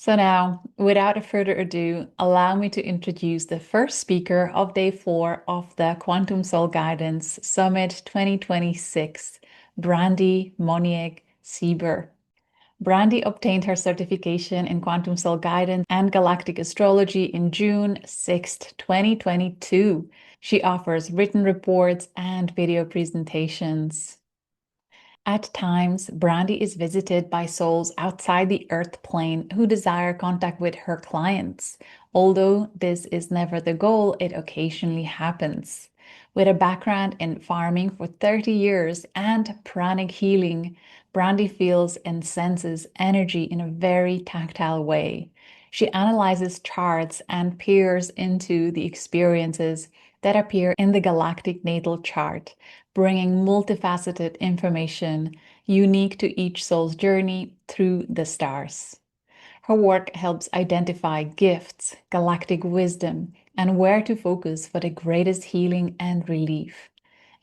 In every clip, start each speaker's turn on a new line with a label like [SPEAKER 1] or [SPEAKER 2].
[SPEAKER 1] So now, without further ado, allow me to introduce the first speaker of day 4 of the Quantum Soul Guidance Summit 2026, Brandy Moniec Sieber. Brandy obtained her certification in Quantum Soul Guidance and Galactic Astrology in June 6th, 2022. She offers written reports and video presentations. At times, Brandy is visited by souls outside the Earth plane who desire contact with her clients. Although this is never the goal, it occasionally happens. With a background in farming for 30 years and pranic healing, Brandy feels and senses energy in a very tactile way. She analyzes charts and peers into the experiences that appear in the galactic natal chart, bringing multifaceted information unique to each soul's journey through the stars. Her work helps identify gifts, galactic wisdom, and where to focus for the greatest healing and relief.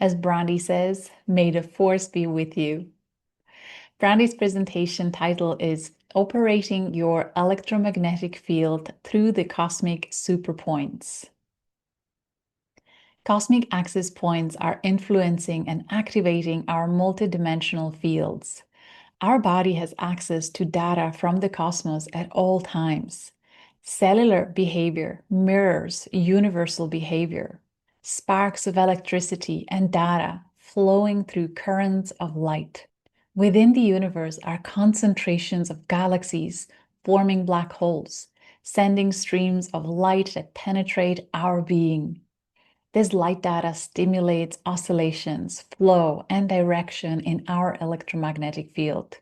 [SPEAKER 1] As Brandy says, may the force be with you. Brandy's presentation title is Operating Your Electromagnetic Field Through the Cosmic Superpoints. Cosmic access points are influencing and activating our multidimensional fields. Our body has access to data from the cosmos at all times. Cellular behavior mirrors universal behavior. Sparks of electricity and data flowing through currents of light. Within the universe are concentrations of galaxies forming black holes, sending streams of light that penetrate our being. This light data stimulates oscillations, flow, and direction in our electromagnetic field.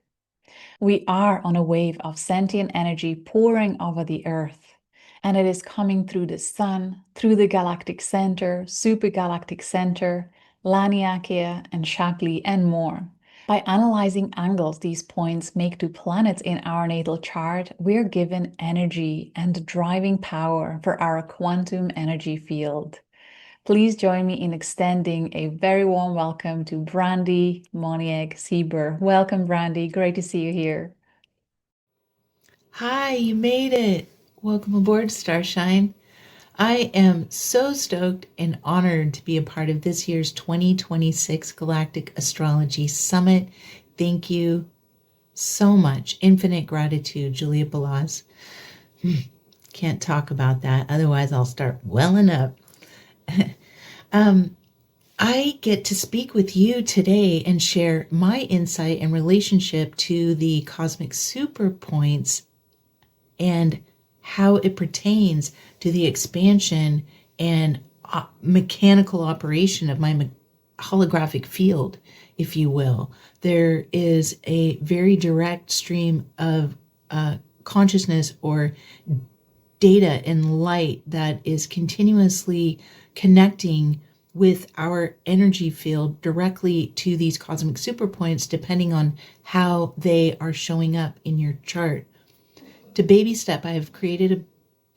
[SPEAKER 1] We are on a wave of sentient energy pouring over the Earth, and it is coming through the Sun, through the Galactic Center, Galactic Center, Laniakea, and Shapley, and more. By analyzing angles these points make to planets in our natal chart, we're given energy and driving power for our quantum energy field. Please join me in extending a very warm welcome to Brandy Moniec Sieber. Welcome, Brandy. Great to see you here.
[SPEAKER 2] Hi, you made it. Welcome aboard, Starshine. I am so stoked and honored to be a part of this year's 2026 Galactic Astrology Summit. Thank you so much. Infinite gratitude, Julia Balaz. Can't talk about that, otherwise I'll start welling up. I get to speak with you today and share my insight and relationship to the cosmic super points and how it pertains to the expansion and mechanical operation of my holographic field, if you will. There is a very direct stream of consciousness or data and light that is continuously connecting with our energy field directly to these cosmic superpoints, depending on how they are showing up in your chart. To baby step, I have created a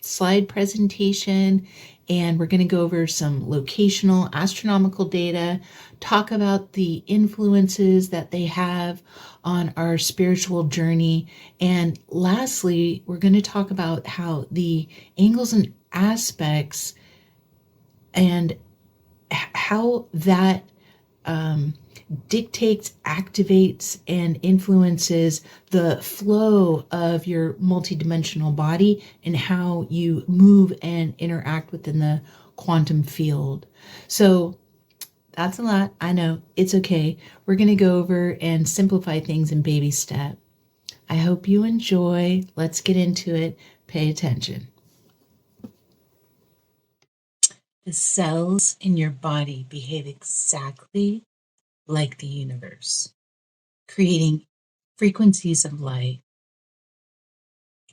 [SPEAKER 2] slide presentation, and we're going to go over some locational astronomical data, talk about the influences that they have on our spiritual journey, and lastly, we're going to talk about how the angles and aspects and how that dictates, activates, and influences the flow of your multidimensional body and how you move and interact within the quantum field. So that's a lot. I know. It's okay. We're going to go over and simplify things in baby step. I hope you enjoy. Let's get into it. Pay attention. The cells in your body behave exactly like the universe, creating frequencies of light,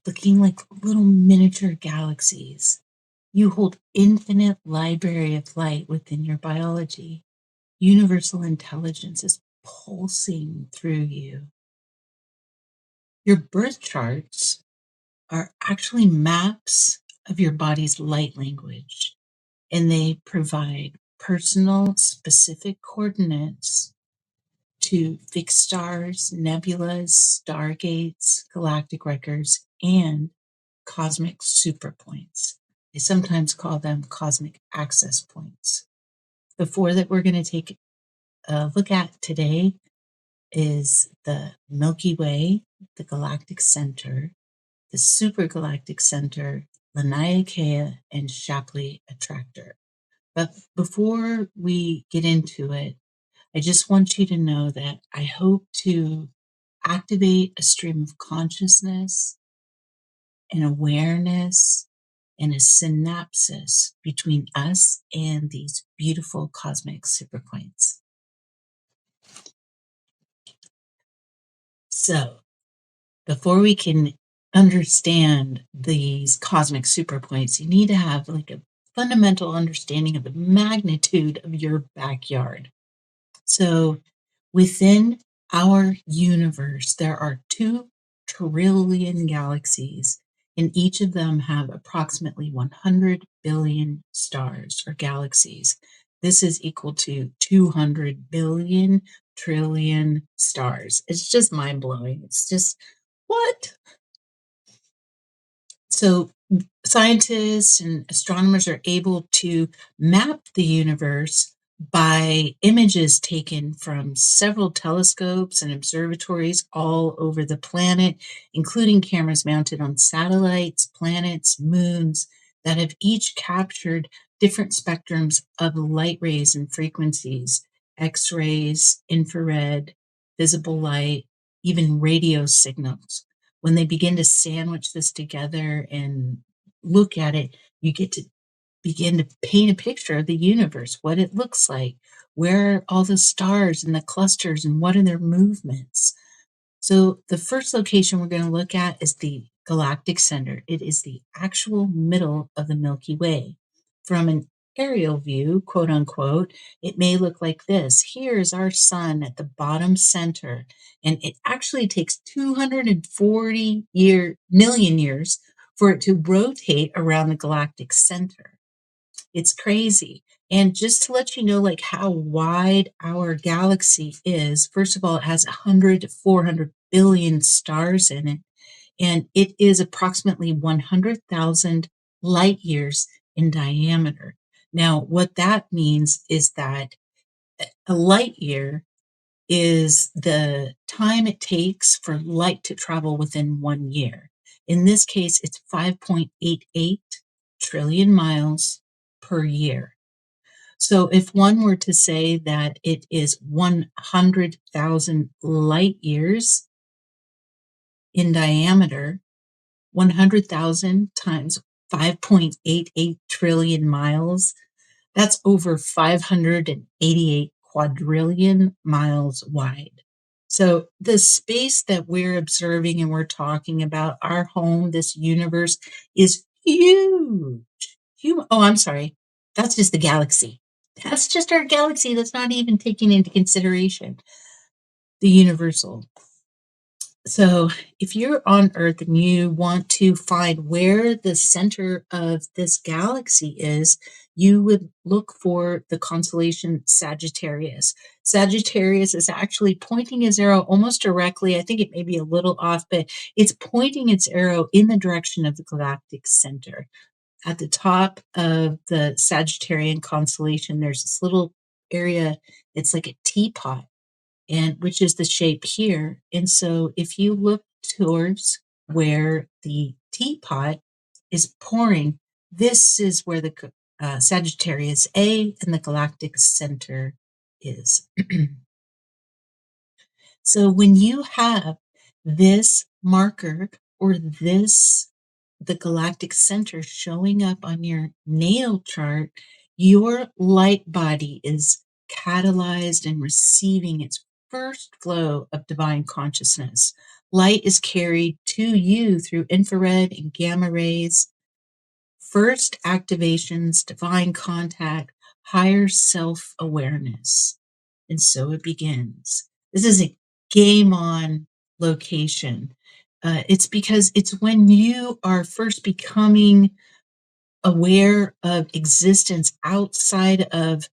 [SPEAKER 2] looking like little miniature galaxies. You hold infinite library of light within your biology. Universal intelligence is pulsing through you. Your birth charts are actually maps of your body's light language, and they provide personal, specific coordinates to fixed stars, nebulas, stargates, galactic records, and cosmic superpoints. I sometimes call them cosmic access points. The four that we're going to take a look at today is the Milky Way, the Galactic Center, the Supergalactic Center, Laniakea, and Shapley Attractor. But before we get into it, I just want you to know that I hope to activate a stream of consciousness and awareness and a synapsis between us and these beautiful cosmic superpoints. So, before we can understand these cosmic superpoints, you need to have like a fundamental understanding of the magnitude of your backyard. So, within our universe, there are 2 trillion galaxies, and each of them have approximately 100 billion stars or galaxies. This is equal to 200 billion trillion stars. It's just mind blowing. It's just, what? So scientists and astronomers are able to map the universe by images taken from several telescopes and observatories all over the planet, including cameras mounted on satellites, planets, moons that have each captured different spectrums of light rays and frequencies: X-rays, infrared, visible light, even radio signals. When they begin to sandwich this together and look at it, you get to begin to paint a picture of the universe, what it looks like, where are all the stars and the clusters, and what are their movements. So the first location we're going to look at is the Galactic Center. It is the actual middle of the Milky Way. From an aerial view, quote unquote, it may look like this. Here is our sun at the bottom center, and it actually takes 240 million years for it to rotate around the galactic center. It's crazy. And just to let you know, like how wide our galaxy is, first of all, it has 100 to 400 billion stars in it, and it is approximately 100,000 light years in diameter. Now, what that means is that a light year is the time it takes for light to travel within 1 year. In this case, it's 5.88 trillion miles per year. So if one were to say that it is 100,000 light years in diameter, 100,000 times 5.88 trillion miles, that's over 588 quadrillion miles wide. So the space that we're observing and we're talking about, our home, this universe, is huge. Oh, I'm sorry. That's just the galaxy. That's just our galaxy. That's not even taking into consideration the universal. So if you're on Earth and you want to find where the center of this galaxy is, you would look for the constellation Sagittarius. Sagittarius is actually pointing its arrow almost directly. I think it may be a little off, but it's pointing its arrow in the direction of the galactic center. At the top of the Sagittarian constellation, there's this little area. It's like a teapot, and which is the shape here. And so if you look towards where the teapot is pouring, this is where the Sagittarius A and the galactic center is. So when you have this marker or the galactic center showing up on your natal chart, your light body is catalyzed and receiving its first flow of divine consciousness. Light is carried to you through infrared and gamma rays. First activations, divine contact, higher self-awareness. And so it begins. This is a game on location. It's because it's when you are first becoming aware of existence outside of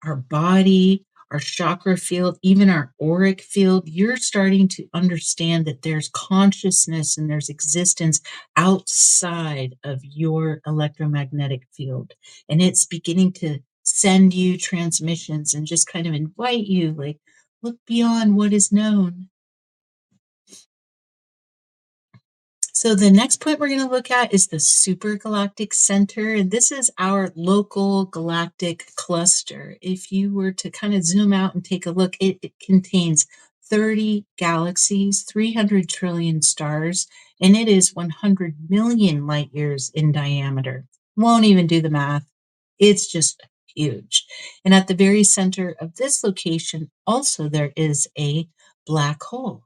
[SPEAKER 2] our body, our chakra field, even our auric field, you're starting to understand that there's consciousness and there's existence outside of your electromagnetic field. And it's beginning to send you transmissions and just kind of invite you, like, look beyond what is known. So the next point we're going to look at is the Galactic Center, and this is our local galactic cluster. If you were to kind of zoom out and take a look, it contains 30 galaxies, 300 trillion stars, and it is 100 million light years in diameter. Won't even do the math. It's just huge. And at the very center of this location, also there is a black hole.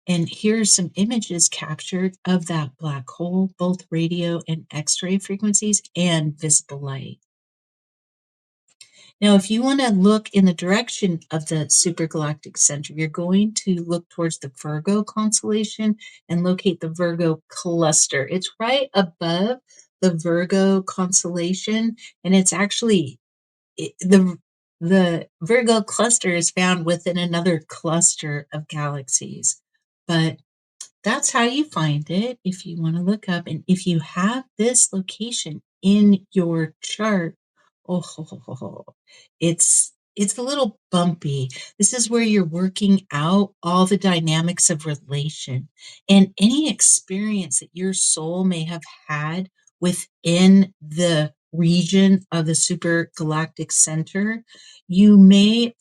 [SPEAKER 2] And here's some images captured of that black hole, both radio and X-ray frequencies and visible light. Now, if you want to look in the direction of the supergalactic center, you're going to look towards the Virgo constellation and locate the Virgo cluster. It's right above the Virgo constellation, and it's actually the Virgo cluster is found within another cluster of galaxies. But that's how you find it if you want to look up. And if you have this location in your chart, oh, it's a little bumpy. This is where you're working out all the dynamics of relation and any experience that your soul may have had within the region of the super galactic center. You may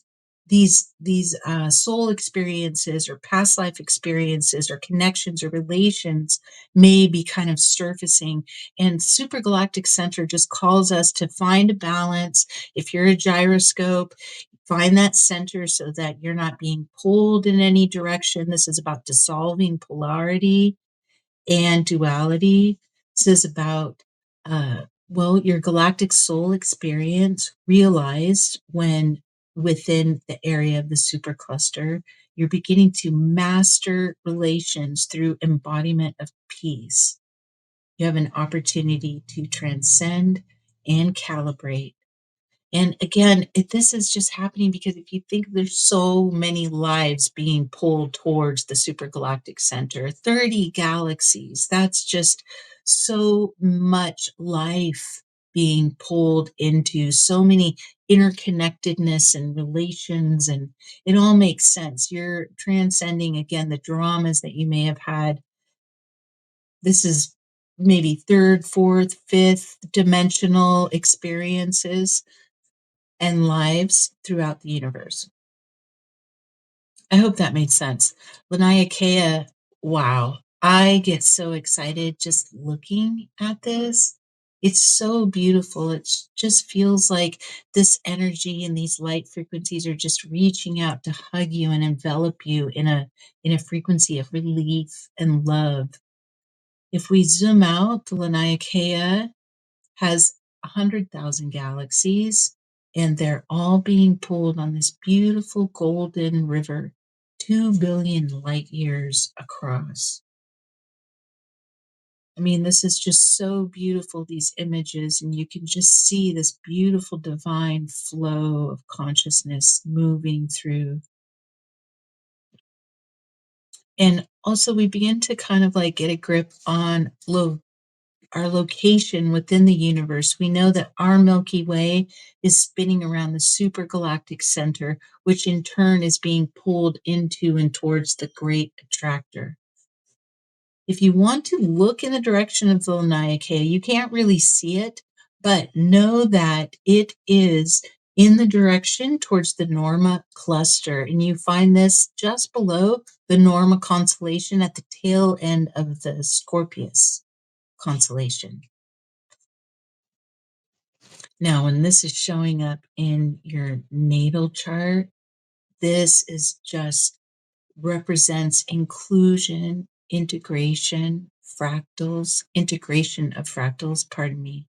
[SPEAKER 2] these soul experiences or past life experiences or connections or relations may be kind of surfacing, and supergalactic center just calls us to find a balance. If you're a gyroscope, find that center so that you're not being pulled in any direction. This is about dissolving polarity and duality. This is about your galactic soul experience realized when within the area of the supercluster, you're beginning to master relations through embodiment of peace. You have an opportunity to transcend and calibrate. And again, this is just happening because if you think there's so many lives being pulled towards the supergalactic center, 30 galaxies, that's just so much life being pulled into so many interconnectedness and relations, and it all makes sense. You're transcending, again, the dramas that you may have had. This is maybe third, fourth, fifth dimensional experiences and lives throughout the universe. I hope that made sense. Laniakea, wow. I get so excited just looking at this. It's so beautiful. It just feels like this energy and these light frequencies are just reaching out to hug you and envelop you in a frequency of relief and love. If we zoom out, the Laniakea has 100,000 galaxies, and they're all being pulled on this beautiful golden river, 2 billion light years across. I mean, this is just so beautiful, these images, and you can just see this beautiful divine flow of consciousness moving through. And also, we begin to kind of like get a grip on our location within the universe. We know that our Milky Way is spinning around the supergalactic center, which in turn is being pulled into and towards the Great Attractor. If you want to look in the direction of the Laniakea, you can't really see it, but know that it is in the direction towards the Norma cluster. And you find this just below the Norma constellation at the tail end of the Scorpius constellation. Now, when this is showing up in your natal chart, this is just represents inclusion, integration of fractals, pardon me.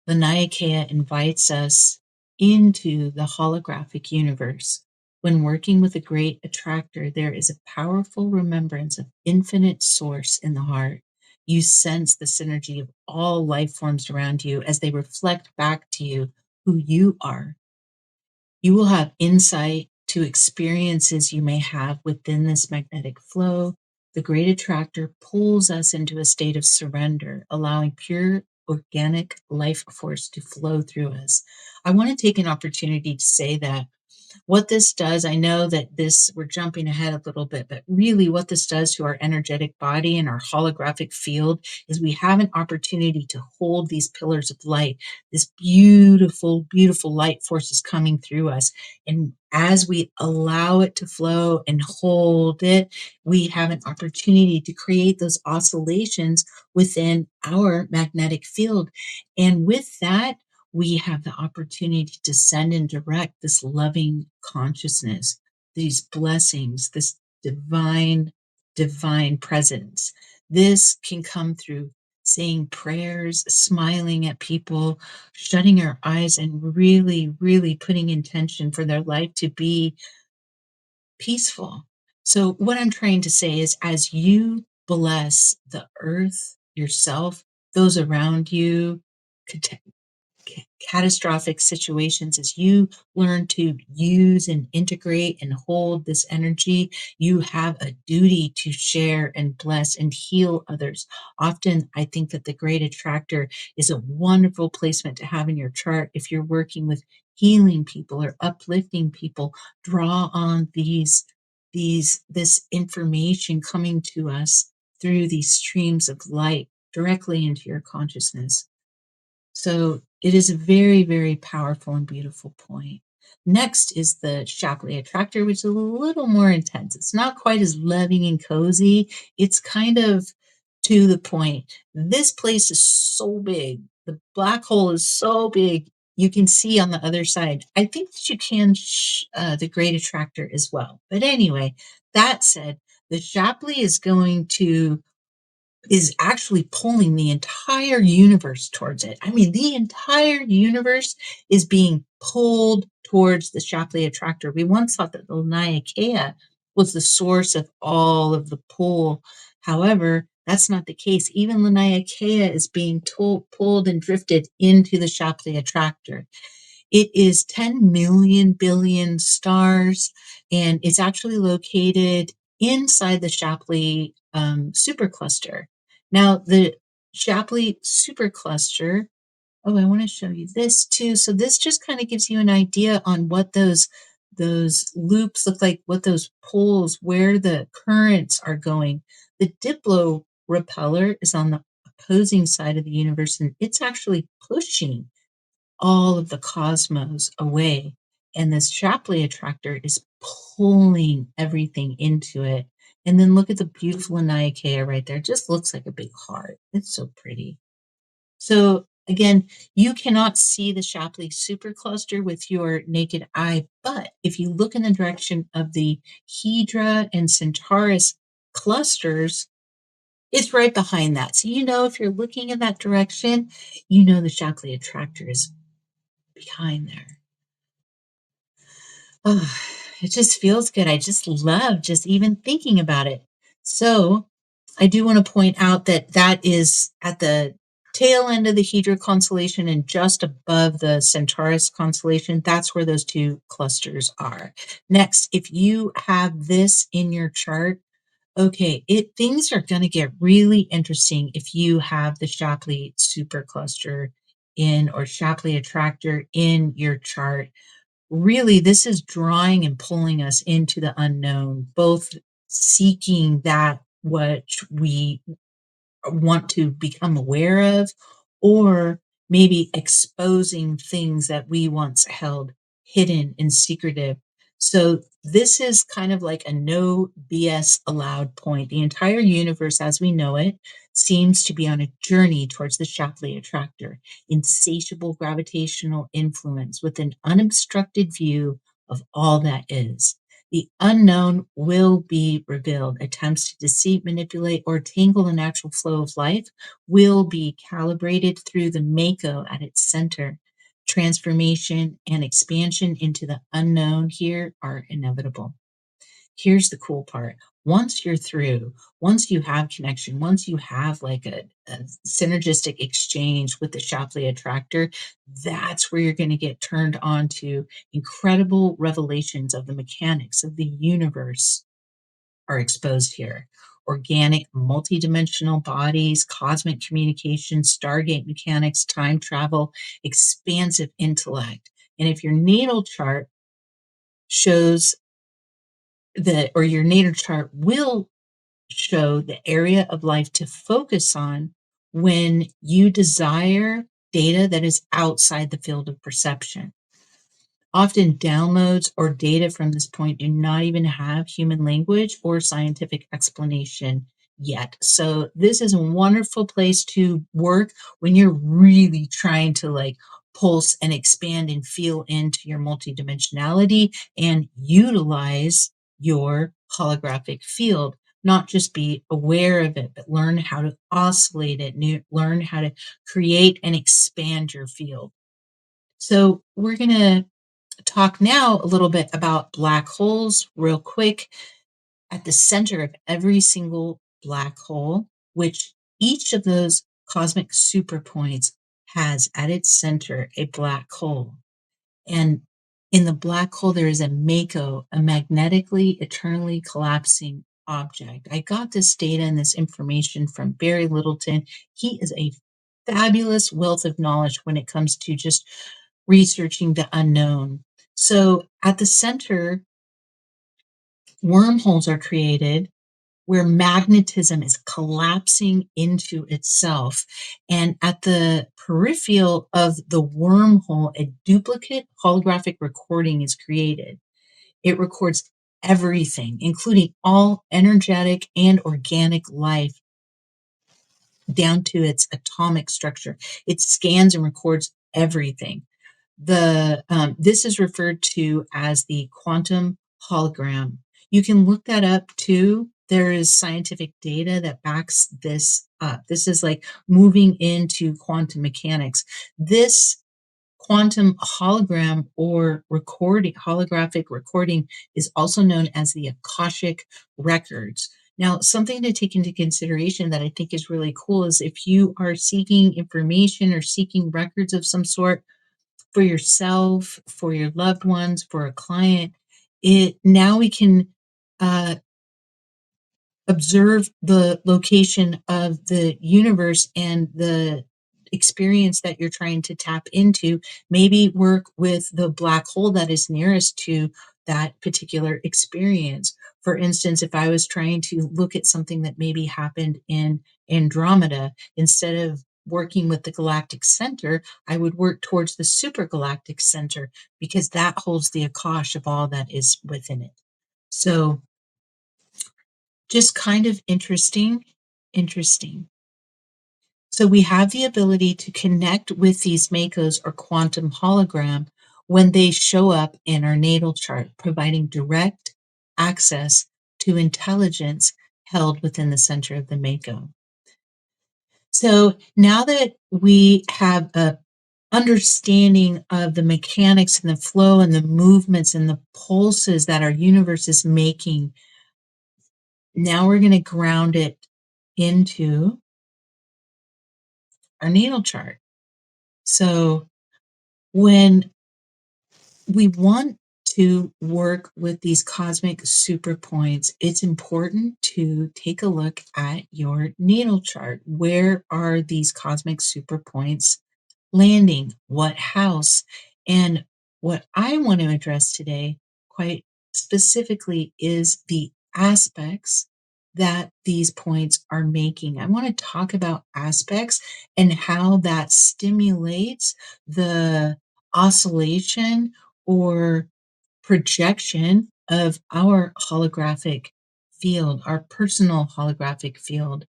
[SPEAKER 2] Laniakea invites us into the holographic universe. When working with a great attractor, there is a powerful remembrance of infinite source in the heart. You sense the synergy of all life forms around you as they reflect back to you who you are. You will have insight to experiences you may have within this magnetic flow. The great attractor pulls us into a state of surrender, allowing pure organic life force to flow through us. I want to take an opportunity to say that what this does, I know that we're jumping ahead a little bit, but really what this does to our energetic body and our holographic field is we have an opportunity to hold these pillars of light. This beautiful, beautiful light force is coming through us. And as we allow it to flow and hold it, we have an opportunity to create those oscillations within our magnetic field. And with that, we have the opportunity to send and direct this loving consciousness, these blessings, this divine, divine presence. This can come through saying prayers, smiling at people, shutting our eyes, and really, really putting intention for their life to be peaceful. So, what I'm trying to say is, as you bless the earth, yourself, those around you, catastrophic situations, as you learn to use and integrate and hold this energy, you have a duty to share and bless and heal others. Often, I think that the great attractor is a wonderful placement to have in your chart if you're working with healing people or uplifting people. Draw on this information coming to us through these streams of light directly into your consciousness. So it is a very, very powerful and beautiful point. Next is the Shapley Attractor, which is a little more intense. It's not quite as loving and cozy. It's kind of to the point. This place is so big. The black hole is so big. You can see on the other side. I think that you can the Great Attractor as well. But anyway, that said, the Shapley is actually pulling the entire universe towards it. I mean, the entire universe is being pulled towards the Shapley Attractor. We once thought that the Laniakea was the source of all of the pull. However, that's not the case. Even Laniakea is being pulled and drifted into the Shapley Attractor. It is 10 million billion stars, and it's actually located inside the Shapley supercluster. Now, the Shapley supercluster, oh, I want to show you this too. So this just kind of gives you an idea on what those loops look like, what those poles, where the currents are going. The Diplo repeller is on the opposing side of the universe, and it's actually pushing all of the cosmos away. And this Shapley attractor is pulling everything into it. And then look at the beautiful Laniakea right there. It just looks like a big heart. It's so pretty. So again, you cannot see the Shapley supercluster with your naked eye, but if you look in the direction of the Hydra and Centaurus clusters, it's right behind that. So if you're looking in that direction, the Shapley attractor is behind there. Oh, it just feels good. I just love just even thinking about it. So I do want to point out that that is at the tail end of the Hydra constellation and just above the Centaurus constellation. That's where those two clusters are. Next, if you have this in your chart, okay, things are going to get really interesting if you have the Shapley supercluster in or Shapley attractor in your chart. Really, this is drawing and pulling us into the unknown, both seeking that which we want to become aware of, or maybe exposing things that we once held hidden and secretive. So this is kind of like a no BS allowed point. The entire universe as we know it seems to be on a journey towards the Shapley attractor, insatiable gravitational influence with an unobstructed view of all that is. The unknown will be revealed. Attempts to deceive, manipulate, or tangle the natural flow of life will be calibrated through the Mako at its center. Transformation and expansion into the unknown here are inevitable. Here's the cool part. once you're through, once you have connection, once you have like a synergistic exchange with the Shapley Attractor, that's where you're going to get turned on to incredible revelations of the mechanics of the universe are exposed here. Organic, multidimensional bodies, cosmic communication, Stargate mechanics, time travel, expansive intellect. And if your natal chart shows or your natal chart will show the area of life to focus on when you desire data that is outside the field of perception. Often downloads or data from this point do not even have human language or scientific explanation yet. So this is a wonderful place to work when you're really trying to like pulse and expand and feel into your multidimensionality and utilize your holographic field. Not just be aware of it, but learn how to oscillate it, learn how to create and expand your field. So we're going to talk now a little bit about black holes real quick. At the center of every single black hole, which each of those cosmic superpoints has at its center a black hole. And in the black hole, there is a MACO, a magnetically eternally collapsing object. I got this data and this information from Barry Littleton. He is a fabulous wealth of knowledge when it comes to just researching the unknown. So at the center, wormholes are created where magnetism is collapsing into itself. And at the peripheral of the wormhole, a duplicate holographic recording is created. It records everything, including all energetic and organic life down to its atomic structure. It scans and records everything. This is referred to as the quantum hologram. You can look that up too. There is scientific data that backs this up. This is like moving into quantum mechanics. This quantum hologram or holographic recording is also known as the Akashic records. Now, something to take into consideration that I think is really cool is if you are seeking information or seeking records of some sort, for yourself, for your loved ones, for a client, now we can observe the location of the universe and the experience that you're trying to tap into. Maybe work with the black hole that is nearest to that particular experience. For instance, if I was trying to look at something that maybe happened in Andromeda, instead of working with the Galactic Center, I would work towards the Galactic Center because that holds the Akash of all that is within it. So just kind of interesting. So we have the ability to connect with these MACOs or quantum hologram when they show up in our natal chart, providing direct access to intelligence held within the center of the MACO. So now that we have a understanding of the mechanics and the flow and the movements and the pulses that our universe is making, now we're going to ground it into our natal chart. So when we want to work with these cosmic super points, it's important to take a look at your natal chart. Where are these cosmic super points landing? What house? And what I want to address today, quite specifically, is the aspects that these points are making. I want to talk about aspects and how that stimulates the oscillation or projection of our holographic field, our personal holographic field.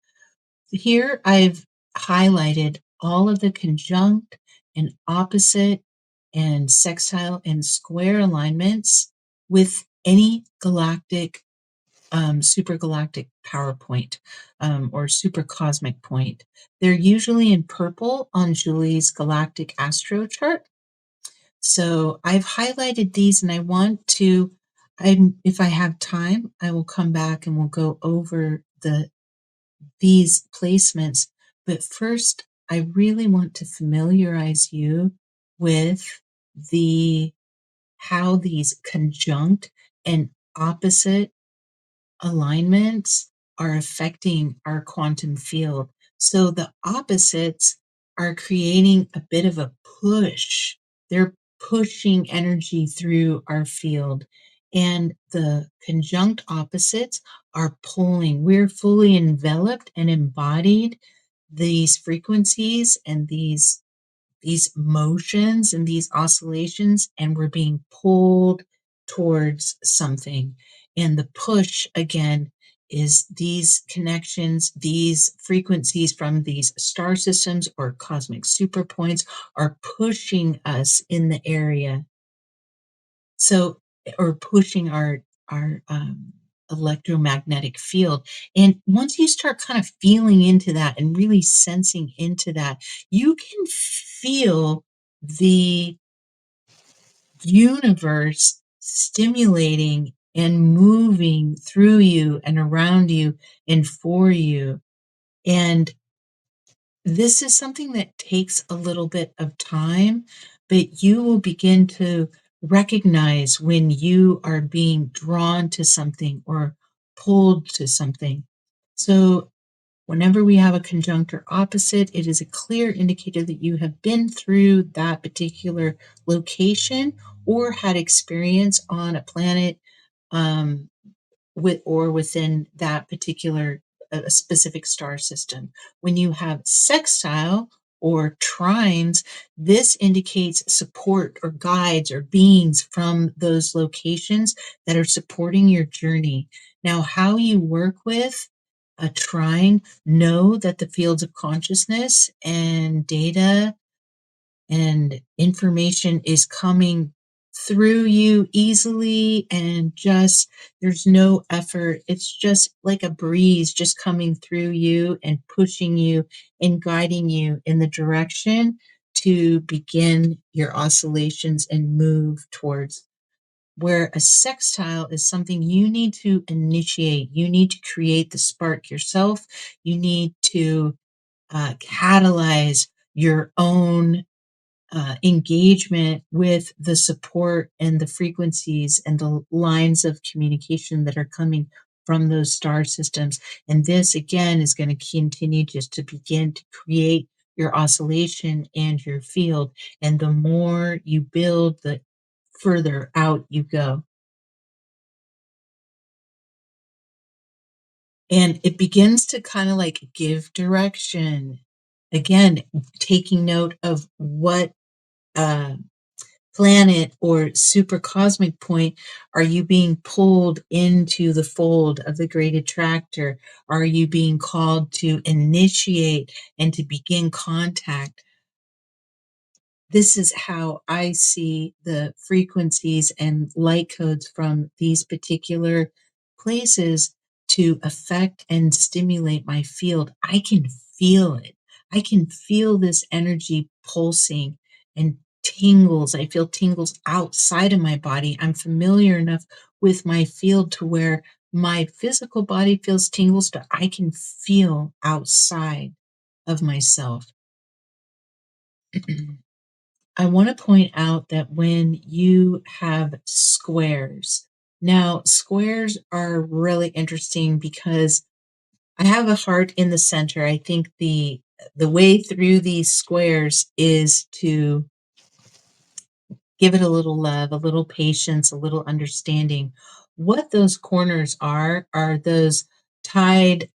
[SPEAKER 2] Here I've highlighted all of the conjunct and opposite and sextile and square alignments with any galactic, supergalactic power point or super cosmic point. They're usually in purple on Julie's galactic astro chart. So I've highlighted these and I want to if I have time, I will come back and we'll go over these placements. But first, I really want to familiarize you with the how these conjunct and opposite alignments are affecting our quantum field. So the opposites are creating a bit of a push. They're pushing energy through our field. And the conjunct opposites are pulling. We're fully enveloped and embodied these frequencies and these motions and these oscillations, and we're being pulled towards something. And the push, again, is these connections, these frequencies from these star systems or cosmic superpoints are pushing us in the area. So, or pushing our electromagnetic field. And once you start kind of feeling into that and really sensing into that, you can feel the universe stimulating and moving through you and around you and for you. And this is something that takes a little bit of time, but you will begin to recognize when you are being drawn to something or pulled to something. So, whenever we have a conjunct or opposite, it is a clear indicator that you have been through that particular location or had experience on a planet, um, within that particular specific star system. When you have sextile or trines, this indicates support or guides or beings from those locations that are supporting your journey. Now, how you work with a trine, know that the fields of consciousness and data and information is coming through you easily, and just there's no effort. It's just like a breeze just coming through you and pushing you and guiding you in the direction to begin your oscillations and move towards. Where a sextile is something you need to initiate, you need to create the spark yourself, you need to catalyze your own engagement with the support and the frequencies and the lines of communication that are coming from those star systems. And this, again, is going to continue just to begin to create your oscillation and your field. And the more you build, the further out you go. And it begins to kind of like give direction. Again, taking note of what uh, planet or supercosmic point are you being pulled into the fold of the great attractor? Are you being called to initiate and to begin contact? This is how I see the frequencies and light codes from these particular places to affect and stimulate my field. I can feel it. I can feel this energy pulsing and tingles. I feel tingles outside of my body. I'm familiar enough with my field to where my physical body feels tingles, but I can feel outside of myself. I want to point out that when you have squares, now squares are really interesting because I have a heart in the center. I think the way through these squares is to give it a little love, a little patience, a little understanding. What those corners are those tied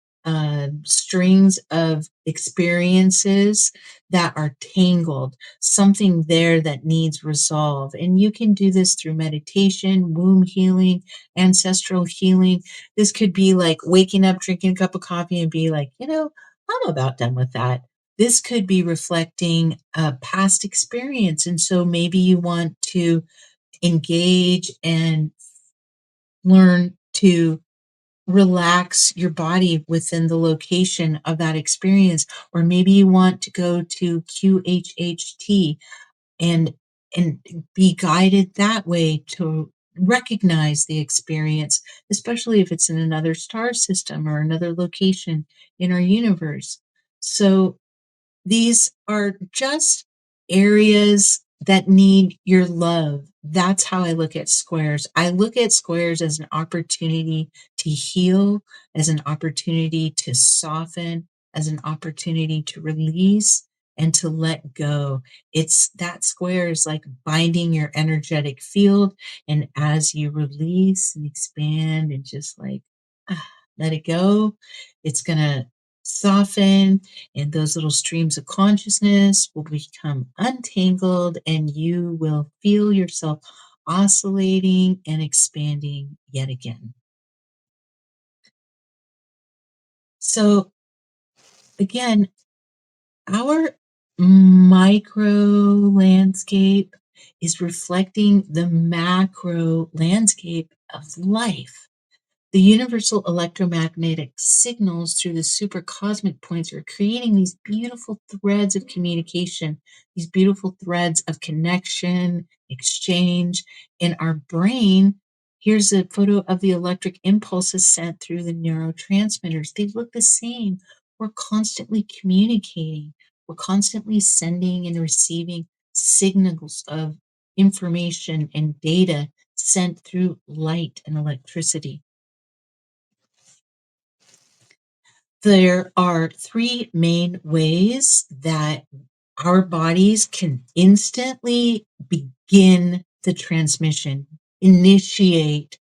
[SPEAKER 2] strings of experiences that are tangled, something there that needs resolve. And you can do this through meditation, womb healing, ancestral healing. This could be like waking up, drinking a cup of coffee, and be like, I'm about done with that. This could be reflecting a past experience. And so maybe you want to engage and learn to relax your body within the location of that experience. Or maybe you want to go to QHHT and and be guided that way to recognize the experience, especially if it's in another star system or another location in our universe. So these are just areas that need your love. That's how I look at squares. I look at squares as an opportunity to heal, as an opportunity to soften, as an opportunity to release and to let go. It's that square is like binding your energetic field. And as you release and expand and just like let it go, it's going to soften, and those little streams of consciousness will become untangled, and you will feel yourself oscillating and expanding yet again. So, again, our micro landscape is reflecting the macro landscape of life. The universal electromagnetic signals through the supercosmic points are creating these beautiful threads of communication, these beautiful threads of connection, exchange. In our brain, here's a photo of the electric impulses sent through the neurotransmitters. They look the same. We're constantly communicating, we're constantly sending and receiving signals of information and data sent through light and electricity. There are three main ways that our bodies can instantly begin the transmission, initiate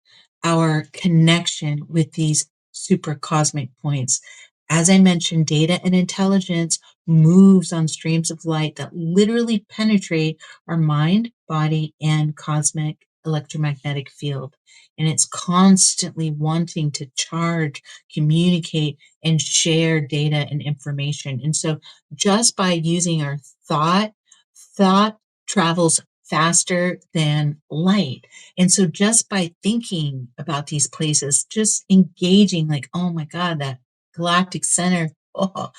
[SPEAKER 2] our connection with these supercosmic points. As I mentioned, data and intelligence moves on streams of light that literally penetrate our mind, body, and cosmic electromagnetic field. And it's constantly wanting to charge, communicate, and share data and information. And so just by using our thought travels faster than light. And so just by thinking about these places, just engaging like, oh my God, that Galactic Center, oh,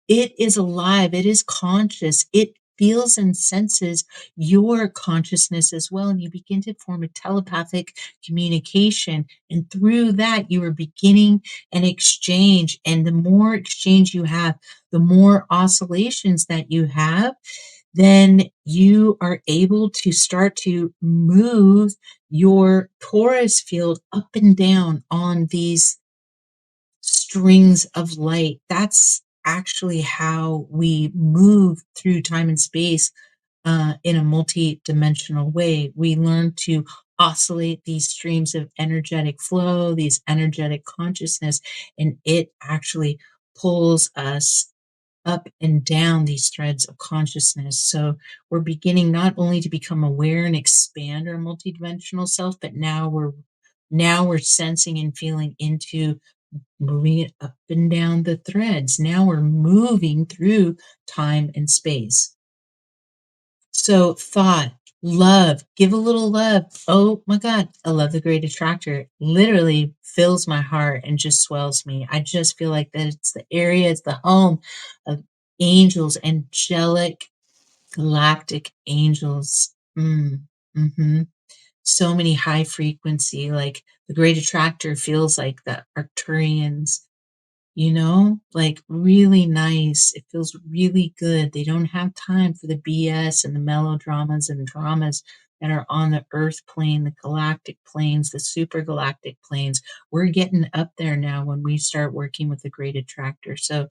[SPEAKER 2] it is alive, it is conscious, it feels and senses your consciousness as well. And you begin to form a telepathic communication. And through that, you are beginning an exchange. And the more exchange you have, the more oscillations that you have, then you are able to start to move your torus field up and down on these strings of light. That's actually how we move through time and space in a multi-dimensional way. We learn to oscillate these streams of energetic flow, these energetic consciousness, and it actually pulls us up and down these threads of consciousness. So we're beginning not only to become aware and expand our multidimensional self, but now we're sensing and feeling into moving it up and down the threads. Now we're moving through time and space. So thought, love, give a little love. Oh my God, I love the Great Attractor. Literally fills my heart and just swells me. I just feel like that it's the area, it's the home of angels, angelic, galactic angels. Mm-hmm. So many high frequency, like the Great Attractor feels like the Arcturians, like really nice. It feels really good. They don't have time for the BS and the melodramas and dramas that are on the earth plane, the galactic planes, the super galactic planes. We're getting up there now when we start working with the Great Attractor. So,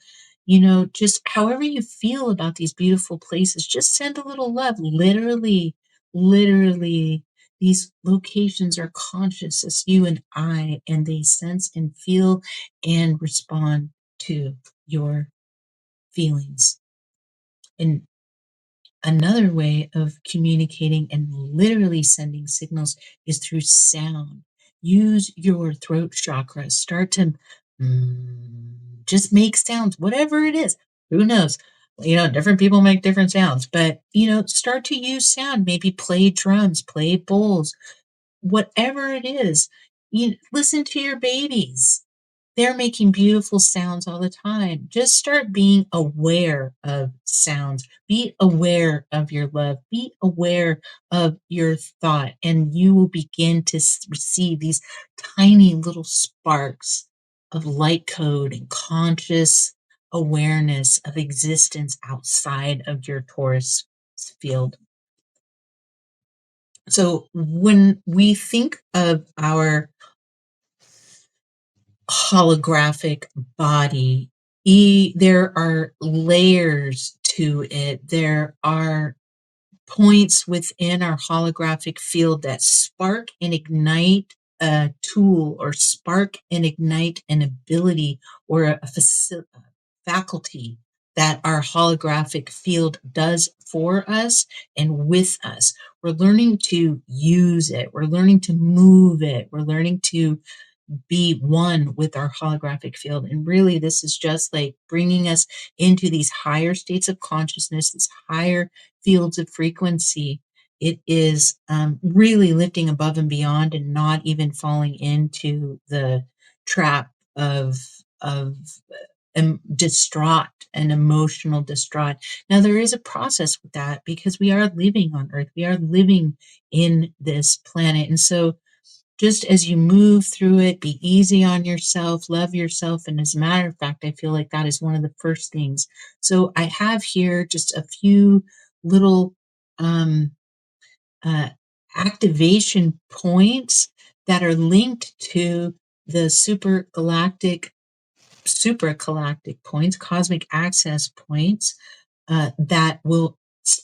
[SPEAKER 2] just however you feel about these beautiful places, just send a little love. Literally, literally, these locations are conscious as you and I, and they sense and feel and respond to your feelings. And another way of communicating and literally sending signals is through sound. Use your throat chakra. Start to just make sounds, whatever it is. Who knows? Different people make different sounds, but, start to use sound. Maybe play drums, play bowls, whatever it is. Listen to your babies. They're making beautiful sounds all the time. Just start being aware of sounds. Be aware of your love. Be aware of your thought, and you will begin to receive these tiny little sparks of light code and conscious awareness of existence outside of your torus field. So when we think of our holographic body, there are layers to it. There are points within our holographic field that spark and ignite a tool, or spark and ignite an ability, or a faculty that our holographic field does for us and with us. We're learning to use it. We're learning to move it. We're learning to be one with our holographic field. And really, this is just like bringing us into these higher states of consciousness, these higher fields of frequency. It is really lifting above and beyond, and not even falling into the trap of distraught and emotional distraught. Now, there is a process with that, because we are living on Earth. We are living in this planet. And so just as you move through it, be easy on yourself, love yourself. And as a matter of fact, I feel like that is one of the first things. So I have here just a few little um, uh, activation points that are linked to the supragalactic points, cosmic access points, that will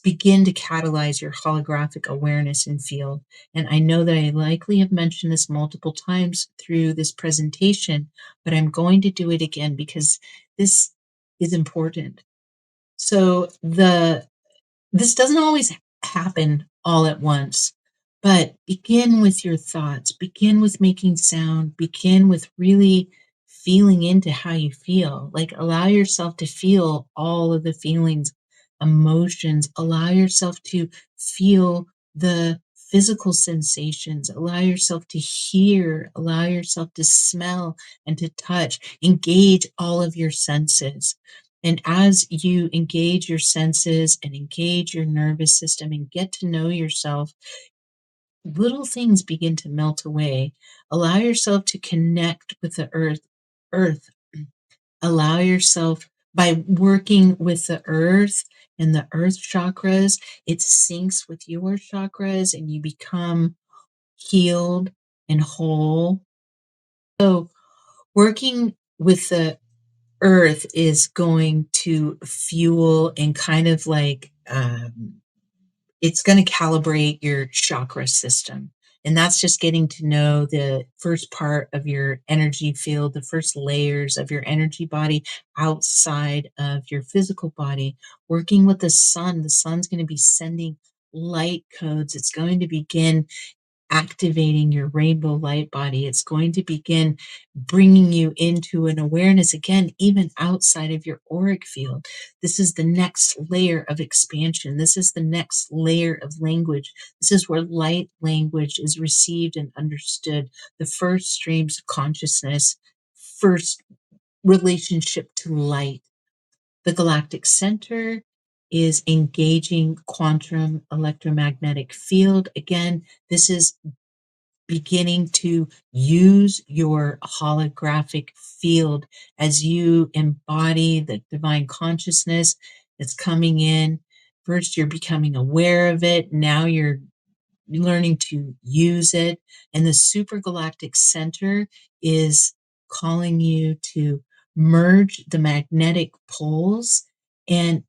[SPEAKER 2] begin to catalyze your holographic awareness and field. And I know that I likely have mentioned this multiple times through this presentation, but I'm going to do it again because this is important. So this doesn't always happen all at once, but begin with your thoughts, begin with making sound, begin with really feeling into how you feel. Like, allow yourself to feel all of the feelings, emotions, allow yourself to feel the physical sensations, allow yourself to hear, allow yourself to smell and to touch, engage all of your senses. And as you engage your senses and engage your nervous system and get to know yourself, little things begin to melt away. Allow yourself to connect with the earth. Allow yourself, by working with the earth and the earth chakras, it syncs with your chakras and you become healed and whole. So working with the earth is going to fuel and kind of like it's going to calibrate your chakra system. And that's just getting to know the first part of your energy field, the first layers of your energy body outside of your physical body. Working with the sun's going to be sending light codes. It's going to begin activating your rainbow light body. It's going to begin bringing you into an awareness again, even outside of your auric field. This is the next layer of expansion. This is the next layer of language. This is where light language is received and understood. The first streams of consciousness, first relationship to light. The Galactic Center is engaging quantum electromagnetic field. Again, this is beginning to use your holographic field as you embody the divine consciousness that's coming in. First, you're becoming aware of it. Now you're learning to use it. And the Supergalactic Center is calling you to merge the magnetic poles. And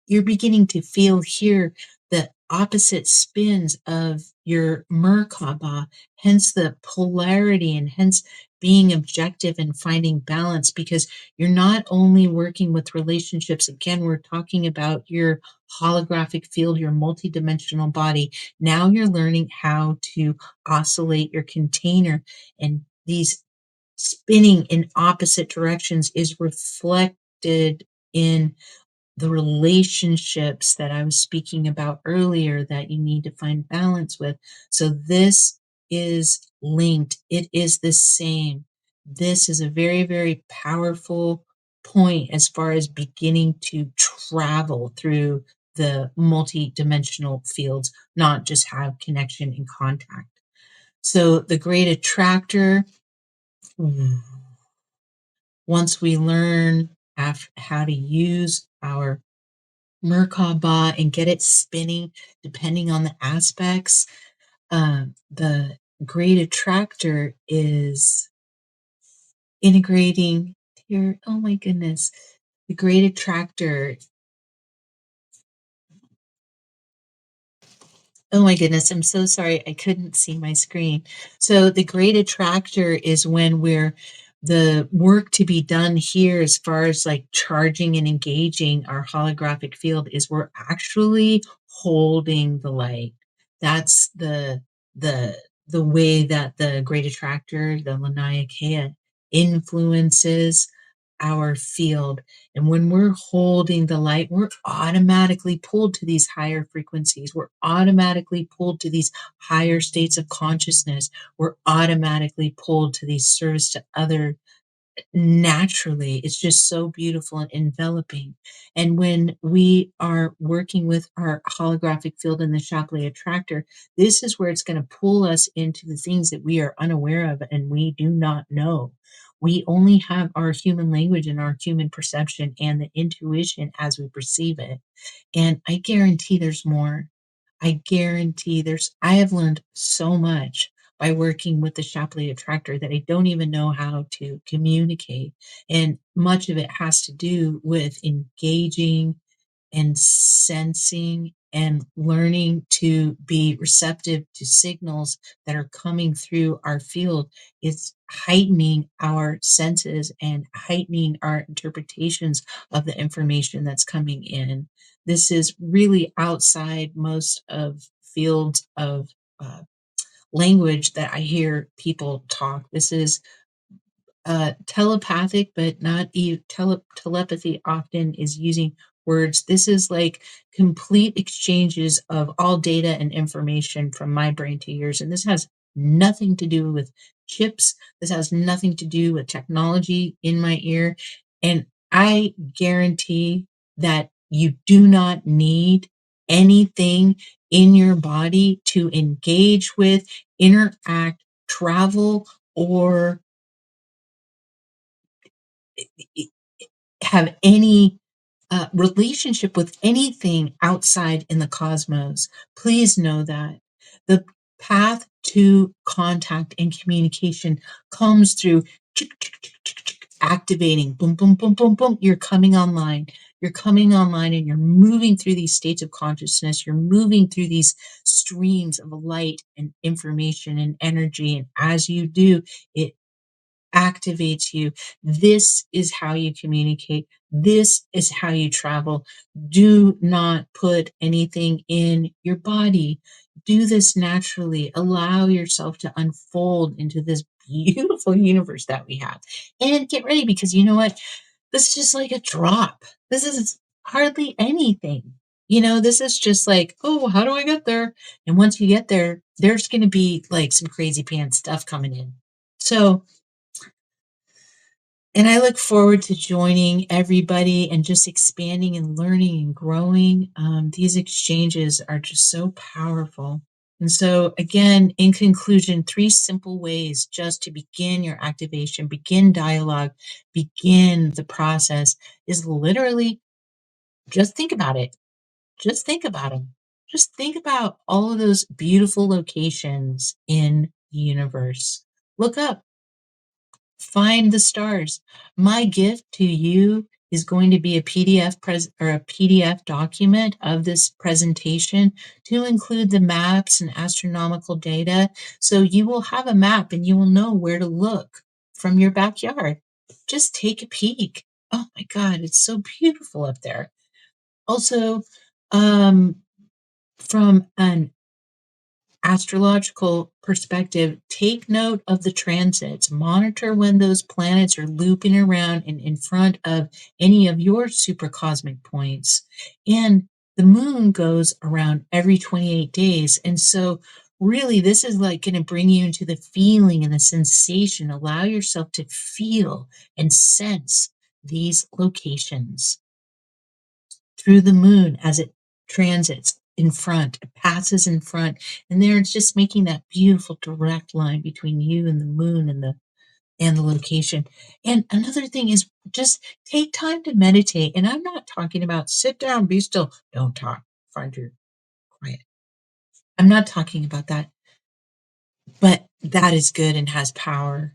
[SPEAKER 2] you're beginning to feel here the opposite spins of your Merkaba, hence the polarity, and hence being objective and finding balance, because you're not only working with relationships. Again, we're talking about your holographic field, your multidimensional body. Now you're learning how to oscillate your container, and these spinning in opposite directions is reflected in the relationships that I was speaking about earlier that you need to find balance with. So this is linked. It is the same. this is a very, very powerful point as far as beginning to travel through the multi-dimensional fields, not just have connection and contact. So the great attractor, once we learn how to use our Merkaba and get it spinning, depending on the aspects, the great attractor is integrating here. Oh my goodness. The great attractor. Oh my goodness, I'm so sorry. I couldn't see my screen. So the great attractor is when we're the work to be done here as far as like charging and engaging our holographic field is we're actually holding the light. That's the the way that the great attractor, the Laniakea, influences our field. And when we're holding the light, we're automatically pulled to these higher frequencies. We're automatically pulled to these higher states of consciousness. We're automatically pulled to these service to other naturally. It's just so beautiful and enveloping. And when we are working with our holographic field in the Shapley Attractor, this is where it's going to pull us into the things that we are unaware of and we do not know. We only have our human language and our human perception and the intuition as we perceive it. And I guarantee there's more. I guarantee I have learned so much by working with the Shapley Attractor that I don't even know how to communicate. And much of it has to do with engaging and sensing and learning to be receptive to signals that are coming through our field. It's heightening our senses and heightening our interpretations of the information that's coming in. This is really outside most of fields of language that I hear people talk. This is telepathic, but not telepathy often is using words. This is like complete exchanges of all data and information from my brain to yours. And this has nothing to do with chips. This has nothing to do with technology in my ear. And I guarantee that you do not need anything in your body to engage with, interact, travel, or have any relationship with anything outside in the cosmos. Please know that the path to contact and communication comes through activating, boom, boom, boom, boom, boom. You're coming online. You're coming online and you're moving through these states of consciousness. You're moving through these streams of light and information and energy. And as you do, it activates you. This is how you communicate. This is how you travel. Do not put anything in your body. Do this naturally. Allow yourself to unfold into this beautiful universe that we have. And get ready because you know what? This is just like a drop. This is hardly anything. This is just like, oh, how do I get there? And once you get there, there's going to be like some crazy pants stuff coming in. So, and I look forward to joining everybody and just expanding and learning and growing. These exchanges are just so powerful. And so, again, in conclusion, 3 simple ways just to begin your activation, begin dialogue, begin the process is literally just think about it. Just think about them. Just think about all of those beautiful locations in the universe. Look up. Find the stars. My gift to you is going to be a PDF document of this presentation to include the maps and astronomical data. So you will have a map and you will know where to look from your backyard. Just take a peek. Oh my God, it's so beautiful up there. Also, um, from an astrological perspective, take note of the transits. Monitor when those planets are looping around and in front of any of your supercosmic points. And the moon goes around every 28 days. And so really, this is like going to bring you into the feeling and the sensation. Allow yourself to feel and sense these locations through the moon as it transits in front, it passes in front, and there it's just making that beautiful direct line between you and the moon and the location. And another thing is just take time to meditate. And I'm not talking about sit down, be still, don't talk, find your quiet. I'm not talking about that, but that is good and has power.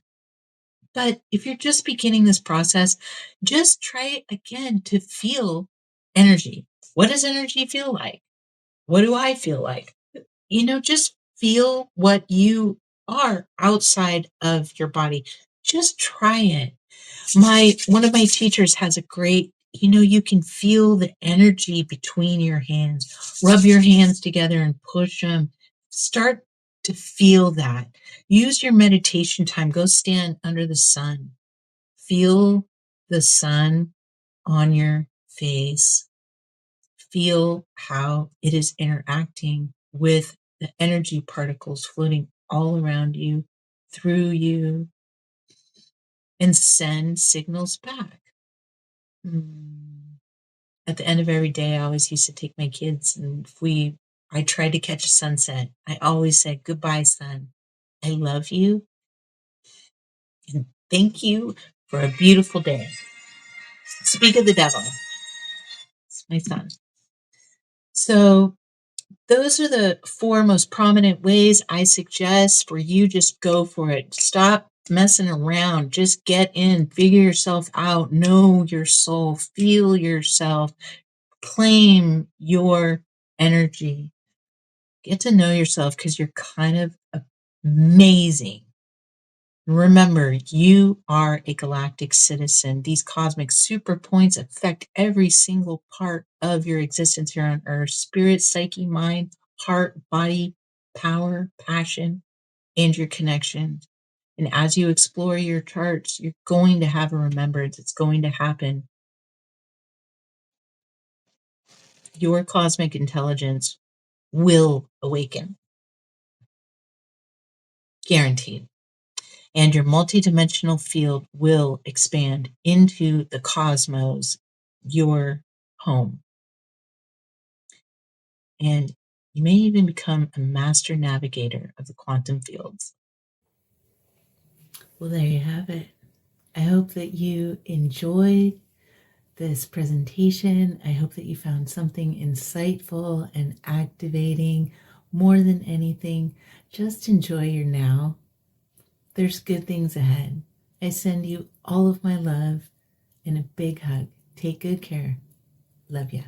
[SPEAKER 2] But if you're just beginning this process, just try again to feel energy. What does energy feel like? What do I feel like? Just feel what you are outside of your body. Just try it. One of my teachers has a great, you can feel the energy between your hands. Rub your hands together and push them. Start to feel that. Use your meditation time. Go stand under the sun. Feel the sun on your face. Feel how it is interacting with the energy particles floating all around you, through you, and send signals back. At the end of every day, I always used to take my kids, and I tried to catch a sunset. I always said, "Goodbye, sun. I love you, and thank you for a beautiful day." Speak of the devil. It's my son. So those are the 4 most prominent ways I suggest for you. Just go for it. Stop messing around. Just get in, figure yourself out, know your soul, feel yourself, claim your energy. Get to know yourself because you're kind of amazing. Remember, you are a galactic citizen. These cosmic super points affect every single part of your existence here on Earth: spirit, psyche, mind, heart, body, power, passion, and your connection. And as you explore your charts, you're going to have a remembrance. It's going to happen. Your cosmic intelligence will awaken. Guaranteed. And your multidimensional field will expand into the cosmos, your home. And you may even become a master navigator of the quantum fields. Well, there you have it. I hope that you enjoyed this presentation. I hope that you found something insightful and activating. More than anything, just enjoy your now. There's good things ahead. I send you all of my love and a big hug. Take good care. Love ya.